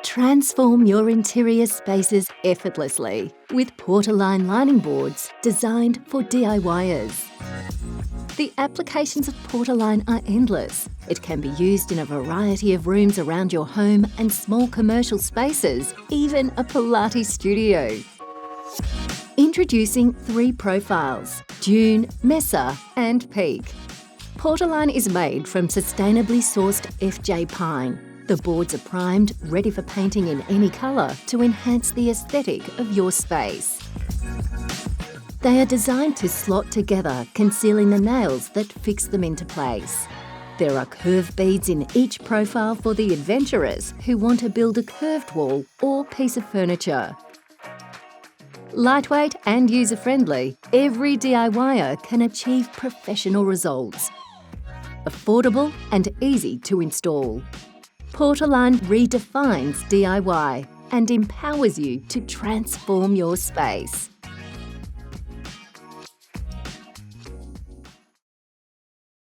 Transform your interior spaces effortlessly with Portaline lining boards designed for DIYers. The applications of Portaline are endless. It can be used in a variety of rooms around your home and small commercial spaces, even a Pilates studio. Introducing 3 profiles: Dune, Mesa and Peak. Portaline is made from sustainably sourced FJ pine. The boards are primed, ready for painting in any colour to enhance the aesthetic of your space. They are designed to slot together, concealing the nails that fix them into place. There are curved beads in each profile for the adventurers who want to build a curved wall or piece of furniture. Lightweight and user-friendly, every DIYer can achieve professional results. Affordable and easy to install. Portaline redefines DIY and empowers you to transform your space.